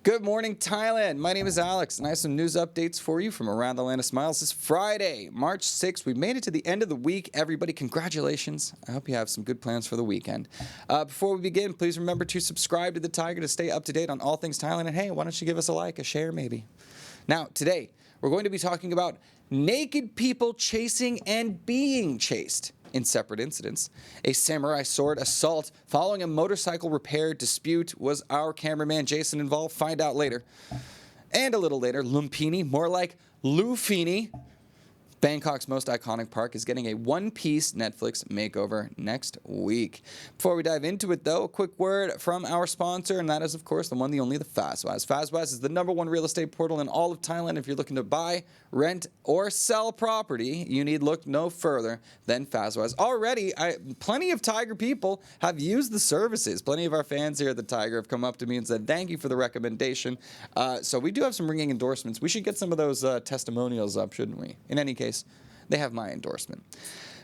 Good morning, Thailand. My name is Alex, and I have some news updates for you from around the land of smiles. This Friday, March 6th. We made it to the end of the week. Everybody, congratulations. I hope you have some good plans for the weekend. Before we begin, please remember to subscribe to the Thaiger to stay up to date on all things Thailand. And hey, why don't you give us a like, a share, maybe? Now, today, we're going to be talking about naked people chasing and being chased in separate incidents. A samurai sword assault following a motorcycle repair dispute. Was our cameraman Jason involved? Find out later. And a little later, Lumphini, more like Lumphini, Bangkok's most iconic park, is getting a one-piece Netflix makeover next week. Before we dive into it, though, a quick word from our sponsor, and that is, of course, the one, the only, the Fastwise. Fastwise is the #1 real estate portal in all of Thailand. If you're looking to buy, rent, or sell property, you need look no further than Fastwise. Already, plenty of Thaiger people have used the services. Plenty of our fans here at the Thaiger have come up to me and said, thank you for the recommendation. So we do have some ringing endorsements. We should get some of those testimonials up, shouldn't we? In any case, they have my endorsement.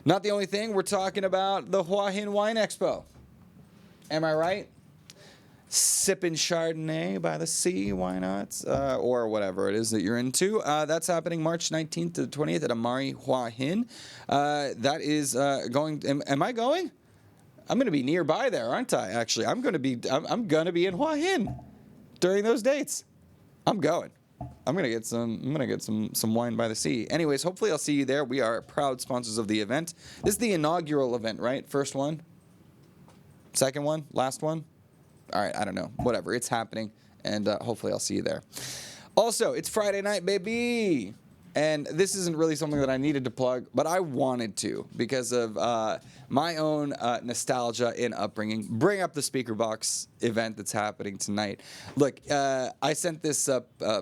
Not the only thing, we're talking about the Hua Hin Wine Expo. Am I right? Sipping Chardonnay by the sea, why not? Or whatever it is that you're into. That's happening March 19th to the 20th at Amari Hua Hin. That is going. Am I going? I'm going to be nearby there, aren't I? Actually, I'm going to be in Hua Hin during those dates. I'm going. I'm gonna get some wine by the sea. Anyways, hopefully I'll see you there. We are proud sponsors of the event. This is the inaugural event, right? First one, second one, last one. All right, I don't know. Whatever. It's happening, and hopefully I'll see you there. Also, it's Friday night, baby. And this isn't really something that I needed to plug, but I wanted to because of my own nostalgia in upbringing. Bring up the Speaker Box event that's happening tonight. Look, I sent this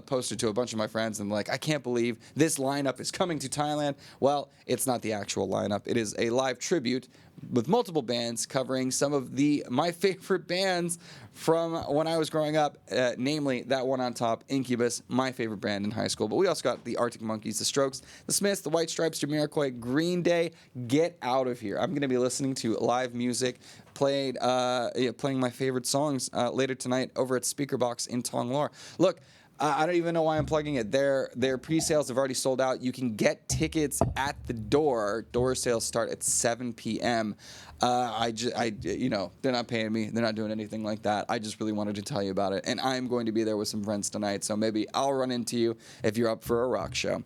poster to a bunch of my friends and like, I can't believe this lineup is coming to Thailand. Well, it's not the actual lineup. It is a live tribute with multiple bands covering some of my favorite bands from when I was growing up, namely that one on top, Incubus, my favorite band in high school. But we also got the Arctic Monkeys, the Strokes, the Smiths, the White Stripes, Jamiroquai, Green Day. Get out of here. I'm going to be listening to live music playing my favorite songs later tonight over at Speaker Box in Tong Lor. Look, I don't even know why I'm plugging it. Their pre-sales have already sold out. You can get tickets at the door. Door sales start at 7 p.m. They're not paying me. They're not doing anything like that. I just really wanted to tell you about it. And I'm going to be there with some friends tonight, so maybe I'll run into you if you're up for a rock show.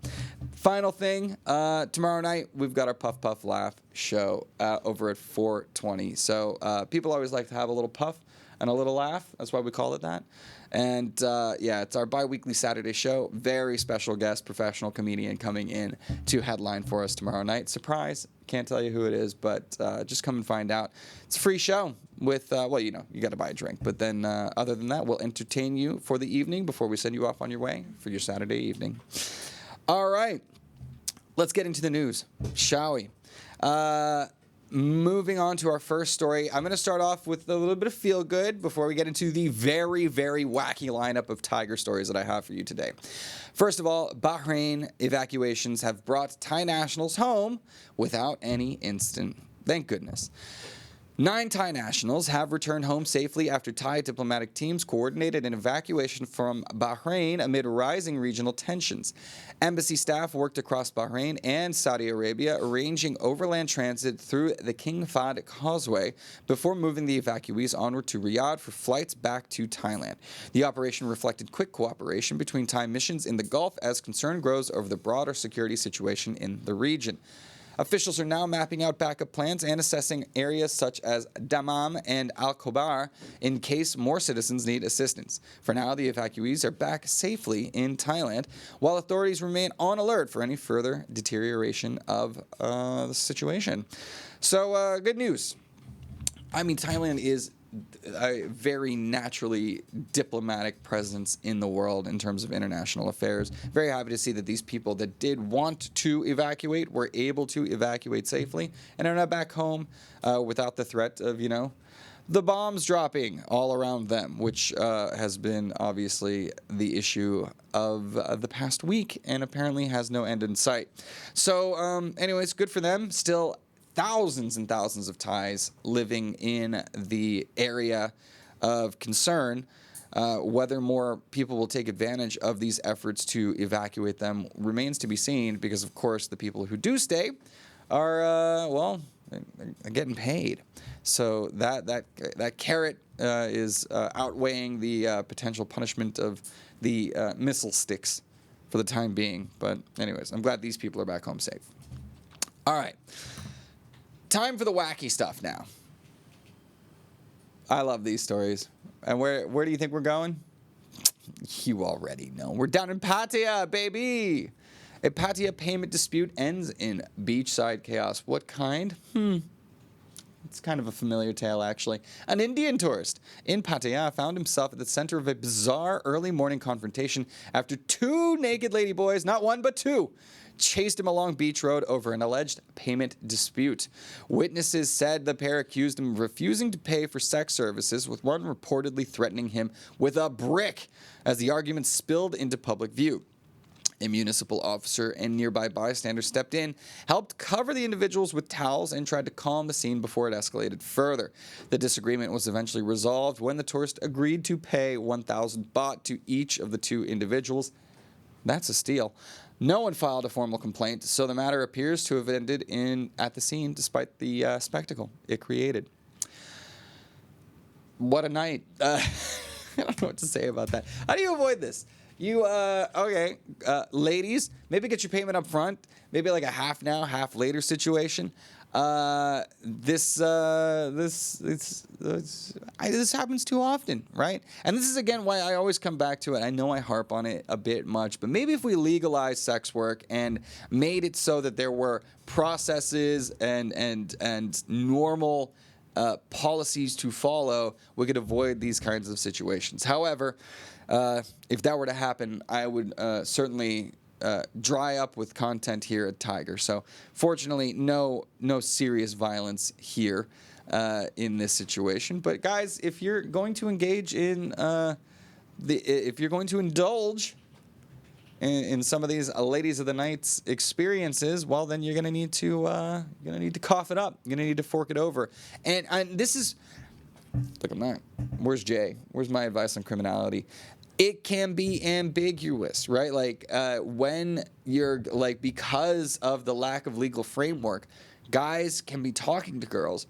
Final thing, tomorrow night, we've got our Puff Puff Laugh show over at 420. So people always like to have a little puff and a little laugh. That's why we call it that. And it's our bi-weekly Saturday show. Very special guest, professional comedian coming in to headline for us tomorrow night. Surprise. Can't tell you who it is, but just come and find out. It's a free show with, you got to buy a drink. But then other than that, we'll entertain you for the evening before we send you off on your way for your Saturday evening. All right. Let's get into the news, shall we? Moving on to our first story, I'm going to start off with a little bit of feel-good before we get into the very, very wacky lineup of Thaiger stories that I have for you today. First of all, Bahrain evacuations have brought Thai nationals home without any incident. Thank goodness. 9 Thai nationals have returned home safely after Thai diplomatic teams coordinated an evacuation from Bahrain amid rising regional tensions. Embassy staff worked across Bahrain and Saudi Arabia, arranging overland transit through the King Fahd Causeway before moving the evacuees onward to Riyadh for flights back to Thailand. The operation reflected quick cooperation between Thai missions in the Gulf as concern grows over the broader security situation in the region. Officials are now mapping out backup plans and assessing areas such as Dammam and Al-Khobar in case more citizens need assistance. For now, the evacuees are back safely in Thailand, while authorities remain on alert for any further deterioration of the situation. So, good news. I mean, Thailand is a very naturally diplomatic presence in the world in terms of international affairs. Very happy to see that these people that did want to evacuate were able to evacuate safely and are now back home without the threat of, the bombs dropping all around them, which has been obviously the issue of the past week and apparently has no end in sight. So anyways, good for them. Still thousands and thousands of Thais living in the area of concern. Whether more people will take advantage of these efforts to evacuate them remains to be seen, because, of course, the people who do stay are, they're getting paid. So that carrot is outweighing the potential punishment of the missile sticks for the time being. But anyways, I'm glad these people are back home safe. All right. Time for the wacky stuff now. I love these stories. And where do you think we're going? You already know. We're down in Pattaya, baby. A Pattaya payment dispute ends in beachside chaos. What kind? It's kind of a familiar tale, actually. An Indian tourist in Pattaya found himself at the center of a bizarre early morning confrontation after two naked ladyboys, not one but two, chased him along Beach Road over an alleged payment dispute. Witnesses said the pair accused him of refusing to pay for sex services, with one reportedly threatening him with a brick as the argument spilled into public view. A municipal officer and nearby bystanders stepped in, helped cover the individuals with towels, and tried to calm the scene before it escalated further. The disagreement was eventually resolved when the tourist agreed to pay 1,000 baht to each of the two individuals. That's a steal. No one filed a formal complaint, so the matter appears to have ended at the scene despite the spectacle it created. What a night. I don't know what to say about that. How do you avoid this? Ladies, maybe get your payment up front, maybe like a half now, half later situation. This happens too often, right? And this is, again, why I always come back to it. I know I harp on it a bit much, but maybe if we legalized sex work and made it so that there were processes and normal policies to follow, we could avoid these kinds of situations. However, if that were to happen, I would certainly dry up with content here at Thaiger. So fortunately, no serious violence here in this situation. But guys, if you're going to engage in if you're going to indulge in some of these ladies of the night's experiences, well, then you're gonna need to cough it up. You're gonna need to fork it over. And this is, look, I'm not. Where's Jay? Where's my advice on criminality? It can be ambiguous, right? Like when you're like, because of the lack of legal framework, guys can be talking to girls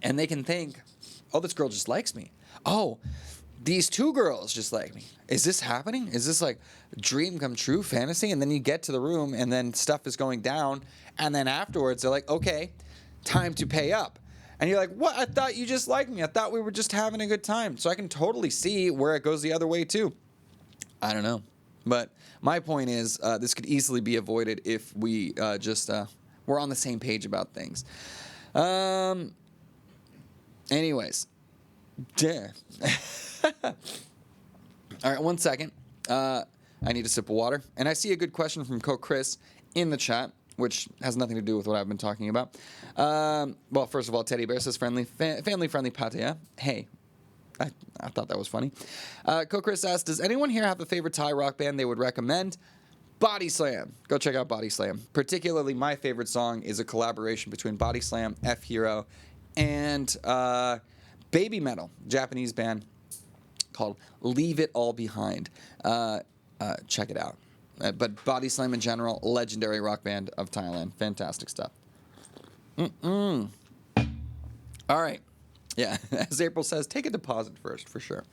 and they can think, oh, this girl just likes me. Oh, these two girls just like me. Is this happening? Is this like dream come true fantasy? And then you get to the room and then stuff is going down. And then afterwards they're like, okay, time to pay up. And you're like, what? I thought you just liked me. I thought we were just having a good time. So I can totally see where it goes the other way too. I don't know. But my point is, this could easily be avoided if we we're on the same page about things. Anyways. All right, 1 second. I need a sip of water. And I see a good question from Chris in the chat, which has nothing to do with what I've been talking about. Well, first of all, Teddy Bear says family-friendly Pattaya. Hey, I thought that was funny. Chris asks, does anyone here have a favorite Thai rock band they would recommend? Body Slam. Go check out Body Slam. Particularly, my favorite song is a collaboration between Body Slam, F-Hero, and Baby Metal, Japanese band called Leave It All Behind. Check it out. But Body Slam in general, legendary rock band of Thailand. Fantastic stuff. All right. Yeah, as April says, take a deposit first, for sure.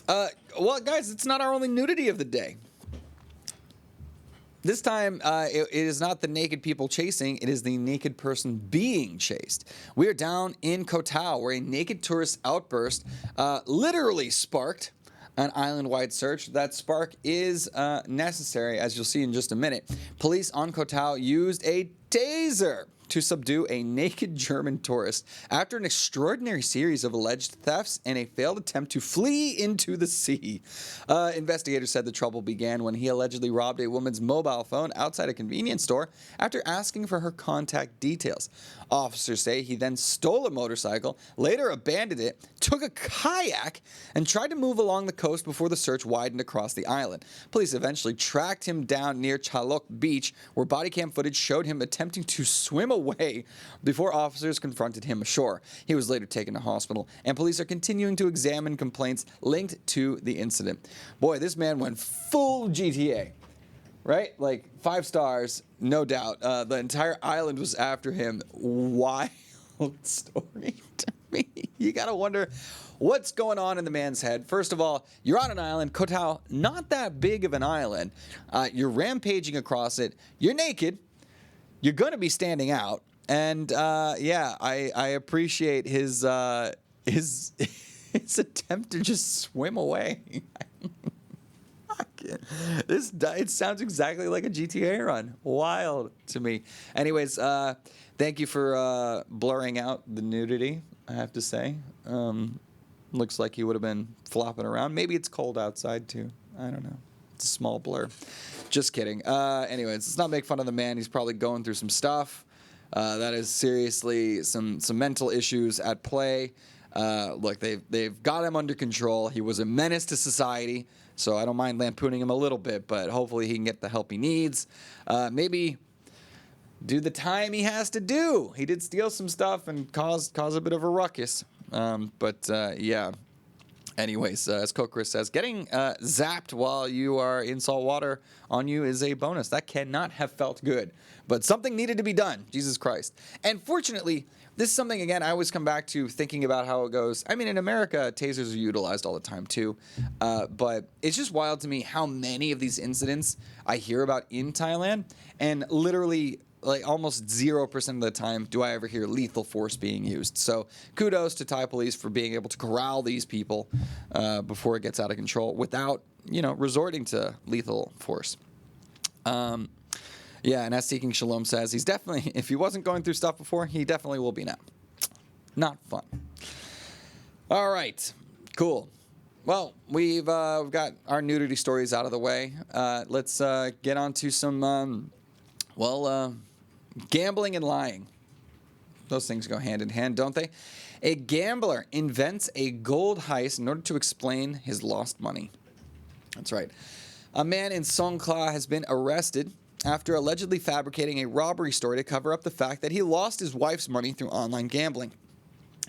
Well, guys, it's not our only nudity of the day. This time, it is not the naked people chasing, it is the naked person being chased. We are down in Koh Tao, where a naked tourist outburst literally sparked an island-wide search. That spark is necessary, as you'll see in just a minute. Police on Koh Tao used a taser to subdue a naked German tourist after an extraordinary series of alleged thefts and a failed attempt to flee into the sea. Investigators said the trouble began when he allegedly robbed a woman's mobile phone outside a convenience store after asking for her contact details. Officers say he then stole a motorcycle, later abandoned it, took a kayak, and tried to move along the coast before the search widened across the island. Police eventually tracked him down near Chalok Beach, where body cam footage showed him attempting to swim away away before officers confronted him ashore. He was later taken to hospital, and police are continuing to examine complaints linked to the incident. Boy, this man went full GTA. Right? Like 5 stars, no doubt. The entire island was after him. Wild story to me. You gotta wonder what's going on in the man's head. First of all, you're on an island, Koh Tao, not that big of an island. You're rampaging across it. You're naked. You're gonna be standing out. And I appreciate his his attempt to just swim away. It sounds exactly like a GTA run. Wild to me. Anyways, thank you for blurring out the nudity, I have to say. Looks like he would have been flopping around. Maybe it's cold outside, too. I don't know. It's a small blur. Just kidding. Anyways, let's not make fun of the man. He's probably going through some stuff. That is seriously some mental issues at play. Look, they've got him under control. He was a menace to society. So I don't mind lampooning him a little bit, but hopefully he can get the help he needs. Maybe do the time he has to do. He did steal some stuff and cause a bit of a ruckus. Yeah. Anyways, as Coach Chris says, getting zapped while you are in salt water on you is a bonus. That cannot have felt good. But something needed to be done. Jesus Christ. And fortunately, this is something, again, I always come back to thinking about how it goes. I mean, in America, tasers are utilized all the time, too. But it's just wild to me how many of these incidents I hear about in Thailand. And literally, like, almost 0% of the time do I ever hear lethal force being used. So kudos to Thai police for being able to corral these people before it gets out of control without, resorting to lethal force. Yeah, and as Seeking Shalom says, he's definitely, if he wasn't going through stuff before, he definitely will be now. Not fun. All right, cool. Well, we've got our nudity stories out of the way. Let's get on to some, gambling and lying. Those things go hand in hand, don't they? A gambler invents a gold heist in order to explain his lost money. That's right. A man in Songkhla has been arrested after allegedly fabricating a robbery story to cover up the fact that he lost his wife's money through online gambling.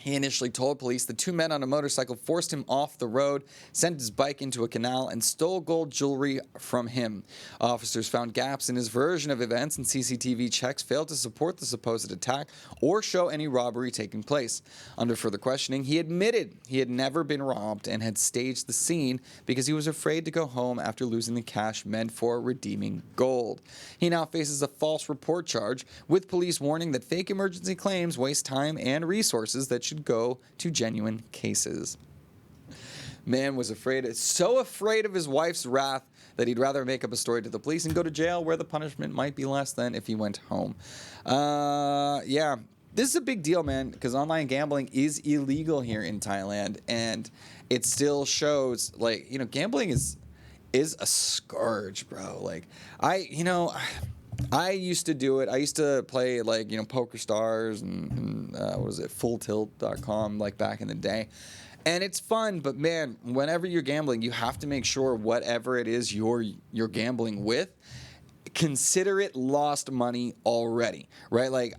He initially told police the 2 men on a motorcycle forced him off the road, sent his bike into a canal, and stole gold jewelry from him. Officers found gaps in his version of events, and CCTV checks failed to support the supposed attack or show any robbery taking place. Under further questioning, he admitted he had never been robbed and had staged the scene because he was afraid to go home after losing the cash meant for redeeming gold. He now faces a false report charge, with police warning that fake emergency claims waste time and resources that should go to genuine cases. Man was so afraid of his wife's wrath that he'd rather make up a story to the police and go to jail where the punishment might be less than if he went home. Yeah, this is a big deal, man, because online gambling is illegal here in Thailand, and it still shows, like, gambling is a scourge, bro. Like, I used to do it. I used to play, like, Poker Stars and what was it, FullTilt.com, like, back in the day. And it's fun, but, man, whenever you're gambling, you have to make sure whatever it is you're gambling with, consider it lost money already, right? Like,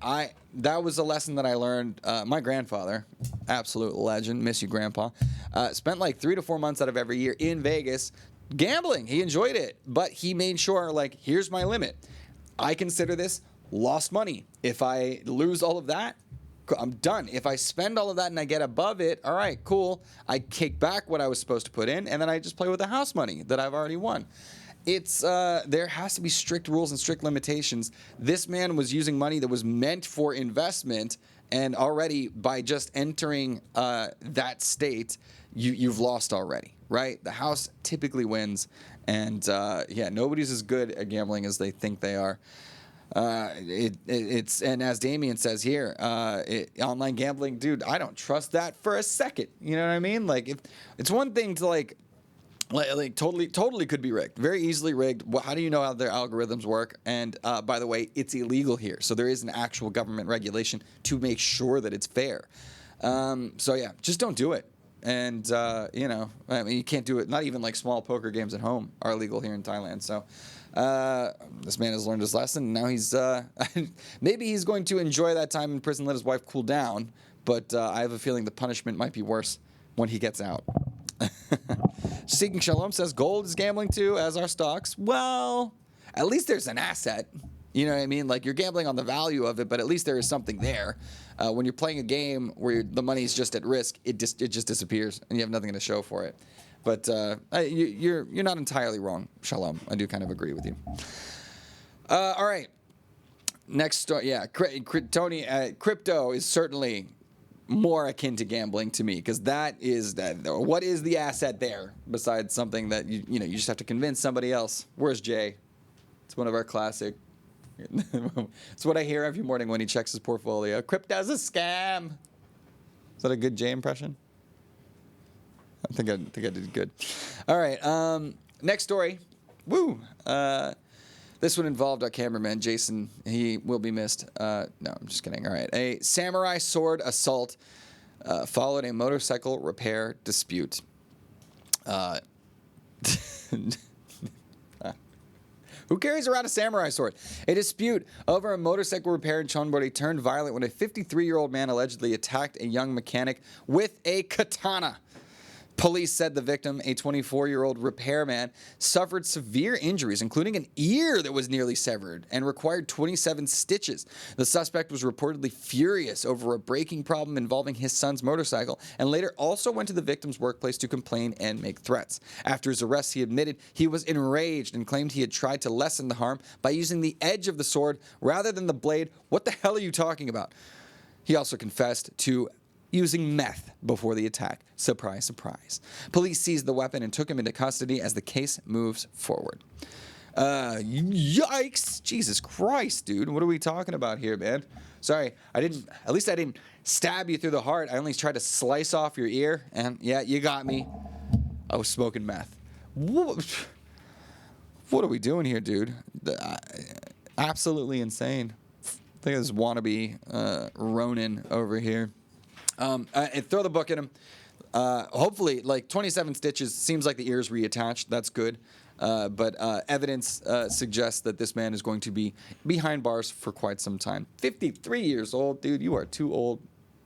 that was a lesson that I learned. My grandfather, absolute legend, miss you, Grandpa, spent like 3 to 4 months out of every year in Vegas gambling. He enjoyed it, but he made sure, like, here's my limit. I consider this lost money. If I lose all of that, I'm done. If I spend all of that and I get above it, all right, cool. I kick back what I was supposed to put in, and then I just play with the house money that I've already won. It's there has to be strict rules and strict limitations. This man was using money that was meant for investment, and already by just entering that state, you've lost already, right? The house typically wins. And nobody's as good at gambling as they think they are. It's and as Damien says here, online gambling, dude, I don't trust that for a second. You know what I mean? Like, if it's one thing to like totally could be rigged, very easily rigged. Well, how do you know how their algorithms work? And by the way, it's illegal here, so there is an actual government regulation to make sure that it's fair. So yeah, just don't do it. And, you know, I mean, you can't do it. Not even like small poker games at home are illegal here in Thailand. So this man has learned his lesson. Now he's, maybe he's going to enjoy that time in prison, let his wife cool down. But I have a feeling the punishment might be worse when he gets out. Seeking Shalom says gold is gambling too, as are stocks. Well, at least there's an asset. You know what I mean? Like, you're gambling on the value of it, but at least there is something there. When you're playing a game where the money's just at risk, it just disappears, and you have nothing to show for it. But you're not entirely wrong, Shalom. I do kind of agree with you. All right. Next story. Yeah, Tony, crypto is certainly more akin to gambling to me, because that is what is the asset there besides something that you just have to convince somebody else. Where's Jay? It's one of our classic. It's what I hear every morning when he checks his portfolio. Crypto's a scam. Is that a good Jay impression? I think I did good. All right. Next story. Woo. This one involved our cameraman, Jason. He will be missed. No, I'm just kidding. All right. A samurai sword assault followed a motorcycle repair dispute. Who carries around a samurai sword? A dispute over a motorcycle repair in Chon Buri turned violent when a 53-year-old man allegedly attacked a young mechanic with a katana. Police said the victim, a 24-year-old repairman, suffered severe injuries, including an ear that was nearly severed and required 27 stitches. The suspect was reportedly furious over a braking problem involving his son's motorcycle and later also went to the victim's workplace to complain and make threats. After his arrest, he admitted he was enraged and claimed he had tried to lessen the harm by using the edge of the sword rather than the blade. What the hell are you talking about? He also confessed to using meth before the attack. Surprise, surprise. Police seized the weapon and took him into custody as the case moves forward. Yikes! Jesus Christ, dude. What are we talking about here, man? Sorry, at least I didn't stab you through the heart. I only tried to slice off your ear, and yeah, you got me. I was smoking meth. What are we doing here, dude? Absolutely insane. I think this wannabe Ronin over here. And throw the book at him. Hopefully, like 27 stitches, seems like the ear's reattached. That's good. But evidence suggests that this man is going to be behind bars for quite some time. 53 years old, dude. You are too old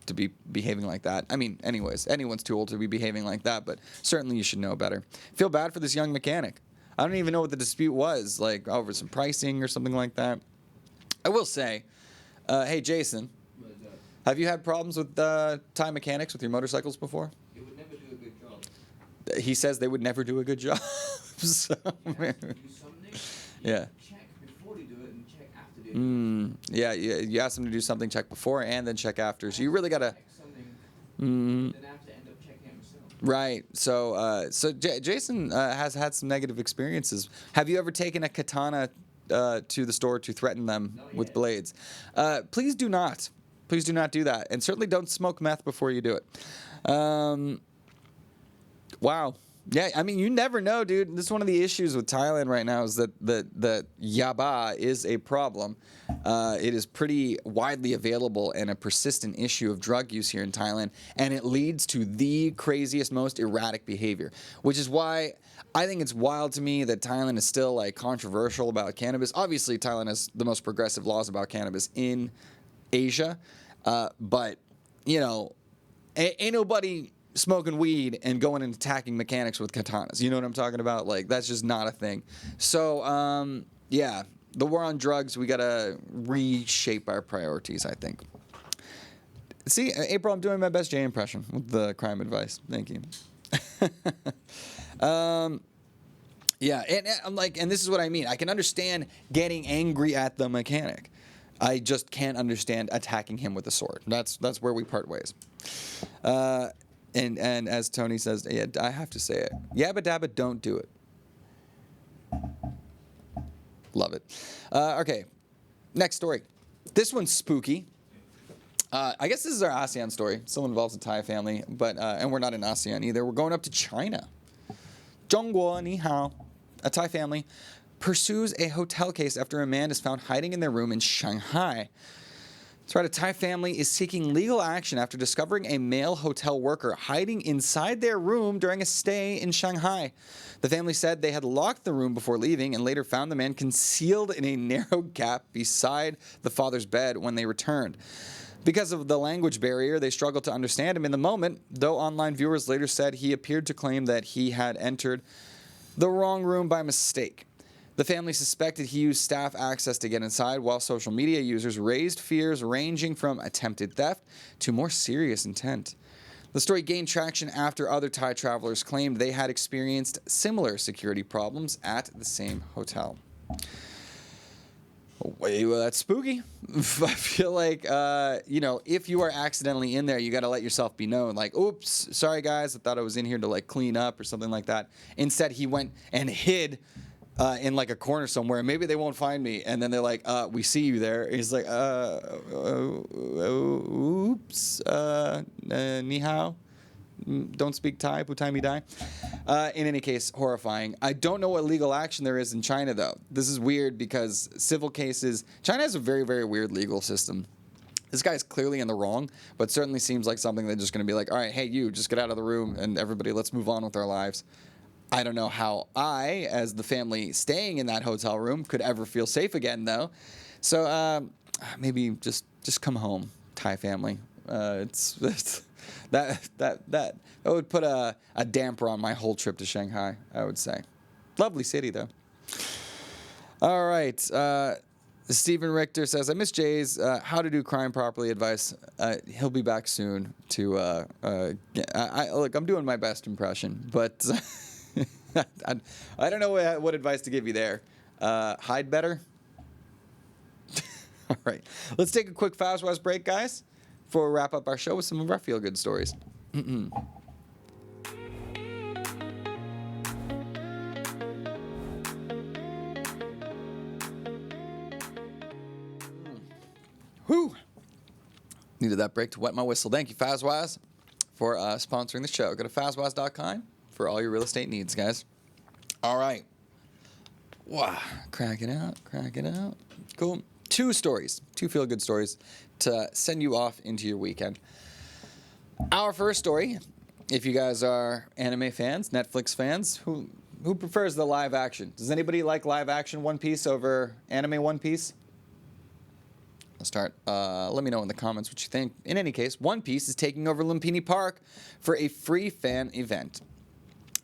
to be behaving like that. I mean, anyways, anyone's too old to be behaving like that, but certainly you should know better. Feel bad for this young mechanic. I don't even know what the dispute was, like over some pricing or something like that. I will say, hey, Jason. Have you had problems with Thai mechanics with your motorcycles before? They would never do a good job. He says they would never do a good job. So, Do something, yeah. check before they do it and check after they do it. Yeah, you ask them to do something, check before and then check after. So you really got to... Then I have to end up checking it myself. Right. So Jason has had some negative experiences. Have you ever taken a katana to the store to threaten them with blades? Please do not. Please do not do that. And certainly don't smoke meth before you do it. Wow. Yeah, I mean, you never know, dude. This is one of the issues with Thailand right now is that yaba is a problem. It is pretty widely available and a persistent issue of drug use here in Thailand. And it leads to the craziest, most erratic behavior, which is why I think it's wild to me that Thailand is still like controversial about cannabis. Obviously, Thailand has the most progressive laws about cannabis in Asia, but you know, ain't nobody smoking weed and going and attacking mechanics with katanas. You know what I'm talking about? Like, that's just not a thing. So yeah, the war on drugs, we gotta reshape our priorities, I think. See, April, I'm doing my best Jay impression with the crime advice. Thank you. Yeah, and I'm like, and this is what I mean. I can understand getting angry at the mechanic. I just can't understand attacking him with a sword. That's where we part ways. And as Tony says, yeah, I have to say it. Yabba dabba, don't do it. Love it. Okay, next story. This one's spooky. I guess this is our ASEAN story. Still involves a Thai family, but and we're not in ASEAN either. We're going up to China. Zhongguo ni hao. A Thai family pursues a hotel case after a man is found hiding in their room in Shanghai. That's right. A Thai family is seeking legal action after discovering a male hotel worker hiding inside their room during a stay in Shanghai. The family said they had locked the room before leaving and later found the man concealed in a narrow gap beside the father's bed when they returned. Because of the language barrier, they struggled to understand him in the moment, though online viewers later said he appeared to claim that he had entered the wrong room by mistake. The family suspected he used staff access to get inside, while social media users raised fears ranging from attempted theft to more serious intent. The story gained traction after other Thai travelers claimed they had experienced similar security problems at the same hotel. Well, that's spooky. I feel like, if you are accidentally in there, you got to let yourself be known. Like, oops, sorry guys, I thought I was in here to like clean up or something like that. Instead, he went and hid in like a corner somewhere. Maybe they won't find me. And then they're like, we see you there. And he's like, oops, ni hao. Don't speak Thai, putai mi dai. In any case, horrifying. I don't know what legal action there is in China, though. This is weird because civil cases, China has a very, very weird legal system. This guy's clearly in the wrong, but certainly seems like something they're just going to be like, all right, hey, you, just get out of the room and everybody, let's move on with our lives. I don't know how I, as the family staying in that hotel room, could ever feel safe again, though. So maybe just come home, Thai family. That would put a damper on my whole trip to Shanghai, I would say. Lovely city, though. All right. Stephen Richter says, I miss Jay's how to do crime properly advice. He'll be back soon to look, I'm doing my best impression, but I don't know what advice to give you there. Hide better? All right. Let's take a quick Fazwaz break, guys, before we wrap up our show with some of our feel-good stories. Whew. Needed that break to wet my whistle. Thank you, Fazwaz, for sponsoring the show. Go to fazwaz.com for all your real estate needs, guys. All right. Wow. Crack it out. Cool. Two feel-good stories to send you off into your weekend. Our first story, if you guys are anime fans, Netflix fans, who prefers the live action? Does anybody like live action One Piece over anime One Piece? Let's start. Let me know in the comments what you think. In any case, One Piece is taking over Lumphini Park for a free fan event.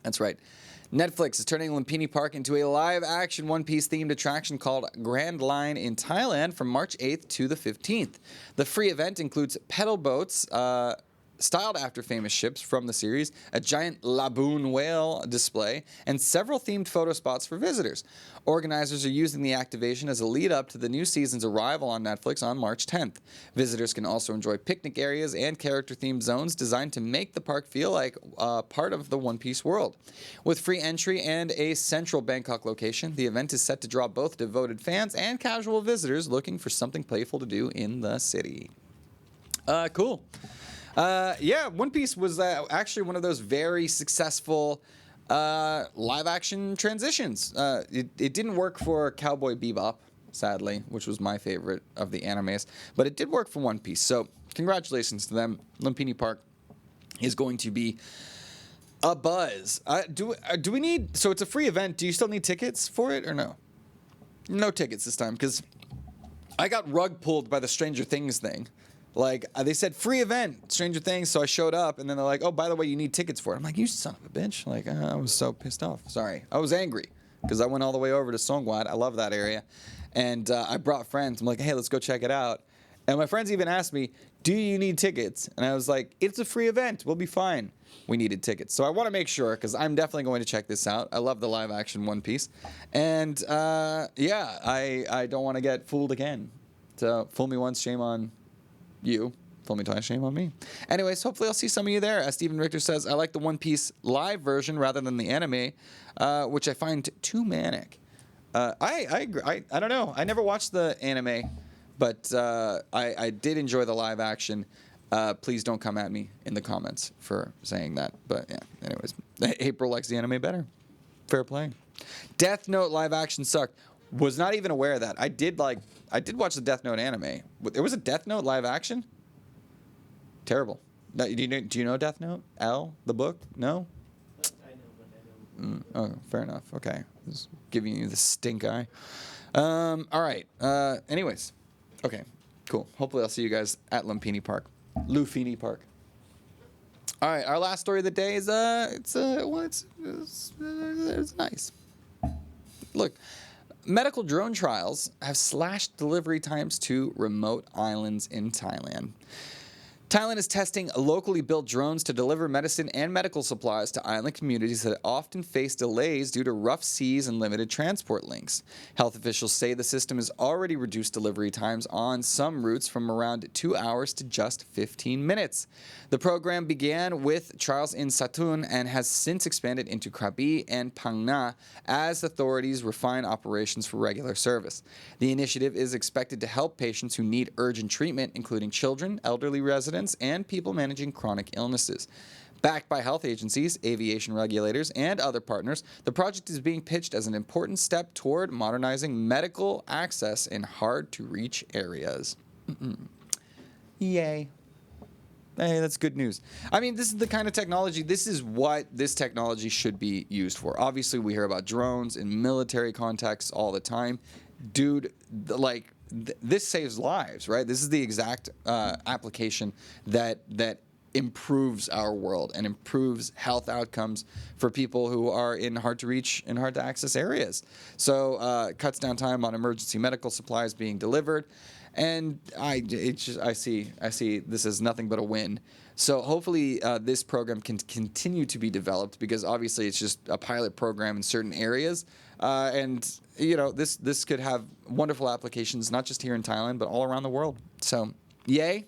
That's right. Netflix is turning Lumphini Park into a live-action One Piece themed attraction called Grand Line in Thailand from March 8th to the 15th. The free event includes pedal boats, styled after famous ships from the series, a giant laboon whale display, and several themed photo spots for visitors. Organizers are using the activation as a lead-up to the new season's arrival on Netflix on March 10th. Visitors can also enjoy picnic areas and character-themed zones designed to make the park feel like part of the One Piece world. With free entry and a central Bangkok location, the event is set to draw both devoted fans and casual visitors looking for something playful to do in the city. Cool. One Piece was actually one of those very successful live-action transitions. It didn't work for Cowboy Bebop, sadly, which was my favorite of the animes, but it did work for One Piece. So congratulations to them. Lumphini Park is going to be a buzz. Do we need? So it's a free event. Do you still need tickets for it or no? No tickets this time because I got rug pulled by the Stranger Things thing. Like, they said, free event, Stranger Things, so I showed up, and then they're like, oh, by the way, you need tickets for it. I'm like, you son of a bitch. Like, I was so pissed off. Sorry. I was angry, because I went all the way over to Songwad. I love that area. And I brought friends. I'm like, hey, let's go check it out. And my friends even asked me, do you need tickets? And I was like, it's a free event. We'll be fine. We needed tickets. So I want to make sure, because I'm definitely going to check this out. I love the live-action One Piece. And, I don't want to get fooled again. So, fool me once, shame on you. Fool me twice, shame on me. Anyways, hopefully I'll see some of you there. As Stephen Richter says, I like the One Piece live version rather than the anime, which I find too manic. I agree. I don't know. I never watched the anime, but I did enjoy the live action. Please don't come at me in the comments for saying that. But yeah, anyways. April likes the anime better. Fair play. Death Note live action sucked. Was not even aware of that. I did watch the Death Note anime. There was a Death Note live action? Terrible. Do you know Death Note? L, the book? No? But I know. Oh, fair enough. Okay. Just giving you the stink eye. All right. Anyways. Okay. Cool. Hopefully I'll see you guys at Lumphini Park. Lumphini Park. All right. Our last story of the day is it's nice. Look, medical drone trials have slashed delivery times to remote islands in Thailand. Thailand is testing locally built drones to deliver medicine and medical supplies to island communities that often face delays due to rough seas and limited transport links. Health officials say the system has already reduced delivery times on some routes from around 2 hours to just 15 minutes. The program began with trials in Satun and has since expanded into Krabi and Phang Nga as authorities refine operations for regular service. The initiative is expected to help patients who need urgent treatment, including children, elderly residents, and people managing chronic illnesses. Backed by health agencies, aviation regulators, and other partners, the project is being pitched as an important step toward modernizing medical access in hard-to-reach areas. Yay. Hey, that's good news. I mean, this is the kind of technology, this is what this technology should be used for. Obviously, we hear about drones in military contexts all the time. Dude, this saves lives, right? This is the exact application that improves our world and improves health outcomes for people who are in hard to reach and hard to access areas. So cuts down time on emergency medical supplies being delivered, and I see this as nothing but a win. So hopefully this program can continue to be developed, because obviously it's just a pilot program in certain areas, and you know, this could have wonderful applications not just here in Thailand but all around the world. So yay.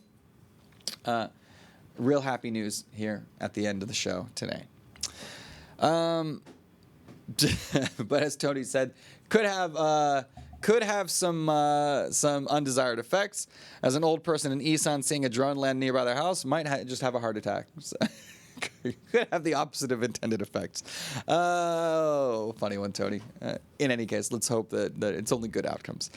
Real happy news here at the end of the show today. But as Tony said, could have some undesired effects. As an old person in Isan seeing a drone land nearby their house might just have a heart attack. So could have the opposite of intended effects. Oh, funny one, Tony. In any case, let's hope that it's only good outcomes.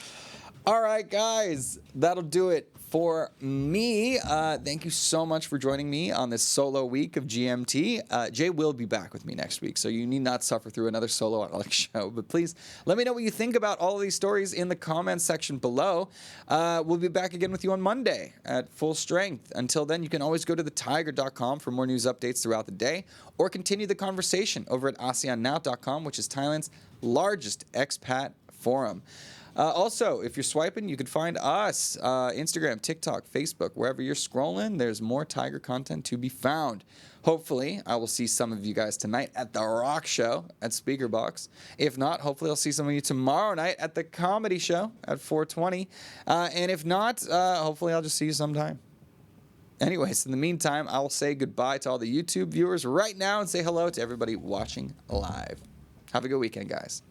All right, guys, that'll do it for me. Thank you so much for joining me on this solo week of GMT. Jay will be back with me next week, so you need not suffer through another solo show. But please let me know what you think about all of these stories in the comments section below. We'll be back again with you on Monday at full strength. Until then, you can always go to thetiger.com for more news updates throughout the day, or continue the conversation over at ASEANnow.com, which is Thailand's largest expat forum. Also, if you're swiping, you can find us, Instagram, TikTok, Facebook, wherever you're scrolling, there's more Thaiger content to be found. Hopefully, I will see some of you guys tonight at the Rock Show at Speakerbox. If not, hopefully I'll see some of you tomorrow night at the Comedy Show at 4:20. And if not, hopefully I'll just see you sometime. Anyways, in the meantime, I will say goodbye to all the YouTube viewers right now and say hello to everybody watching live. Have a good weekend, guys.